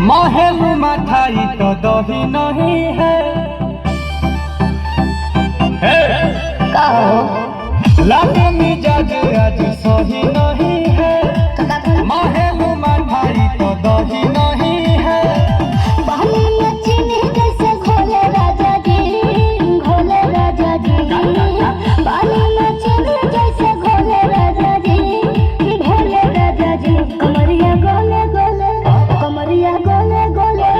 महल मठाई तो दही नहीं है, लागे मिजाज आज सही नहीं है। महल मठाई तो दही नहीं है। पानी में चीनी जैसे घोले राजा जी, घोले राजा जी। पानी में चीनी जैसे घोले राजा जी, घोले राजा जी। कमरिया गोले गोले, कमरिया गोले गोले,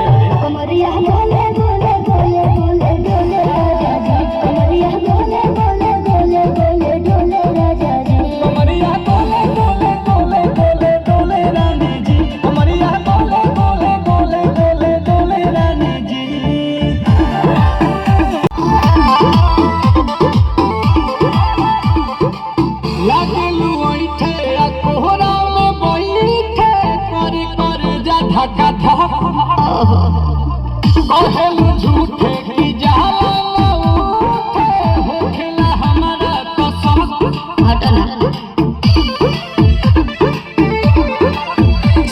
कमरिया गोले गोले गोले गोले डोले राजा जी। कमरिया गोले गोले गोले गोले डोले राजा जी। कमरिया गोले गोले गोले गोले डोले रानी जी। कमरिया गोले गोले गोले गोले डोले रानी जी। लागे लुइठे आ कोहरा में बैठे कर कर जा धक्का धक। कहलू झूठे की जाला ना उठे, होखेला हमारा कसम। हटना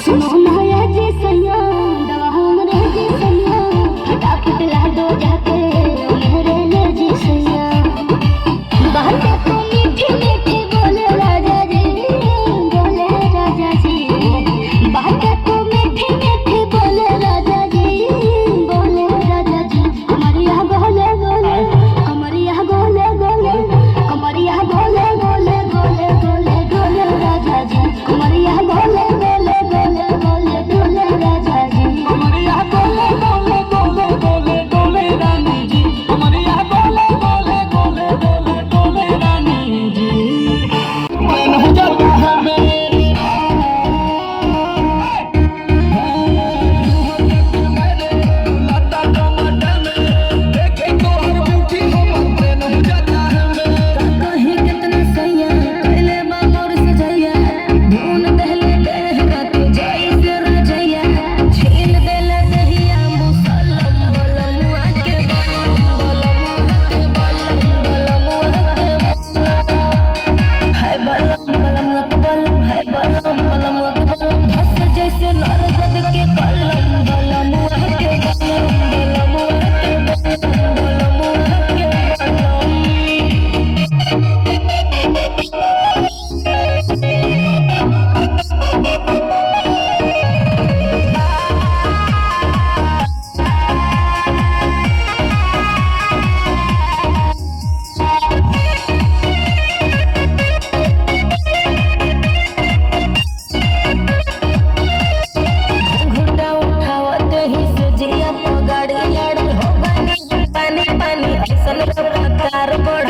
सुनो माया जी सैया, दवा हमरे जी सैया। फटाफट ला दो जाके मेरे ले जी सैया। बातें तो मीठी मीठी बोले राजा जी, बोले राजा जी। बातें तो मीठी मीठी बोले राजा जी, बोले राजा जी। कमरिया गोले गोले, कमरिया गोले गोले, कमरिया गोले गोले गोले गोले डोले राजा जी। कमरिया गोले गोले गोले गोले डोले राजा जी। कमरिया गोले गोले गोले गोले डोले रानी जी। कमरिया गोले गोले गोले गोले डोले रानी जी। मन हो जाता है मेरे लता टमाटर में, देखे तो हर बूटी हो मन हो जाता है मेरे। कहीं कितना सैया पहले बामोर सजैया। भून दहले देहरा तू जाई से रजैया। छील देले दहिया मुसलम बलमुआ के बलम, बलमुआ के बलम। हाय बलम बलमुआ के बलम, हाय बलम बलमुआ के बलम। धस जैसे नरगद के कलम, बलमुआ के बलम, बलमुआ के बलम, बलमुआ के बलम। घुटा उठावत ही से जिया पगाड़ी लड़ हो गनी। पानी पानी ऐसन रफ्तार बढ़।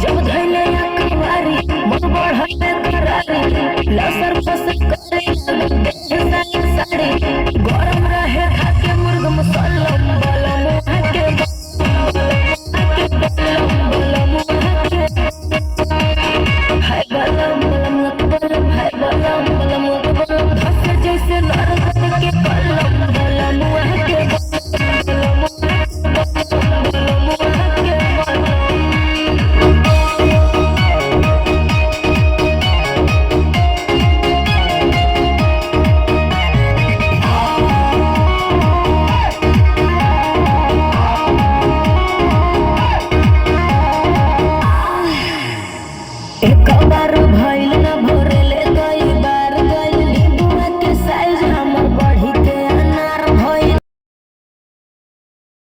जब धैले अखबारी मन बढ़ले करारी। लसर फसर करे साया साड़ी। गरम रहे खाके मुर्ग मुसल्लम, बलमुआ के बलम, बलमुआ के। हाय बलम बलमुआ के बलम, हाय बलम बलमुआ के बलम। धस जैसे नरगद के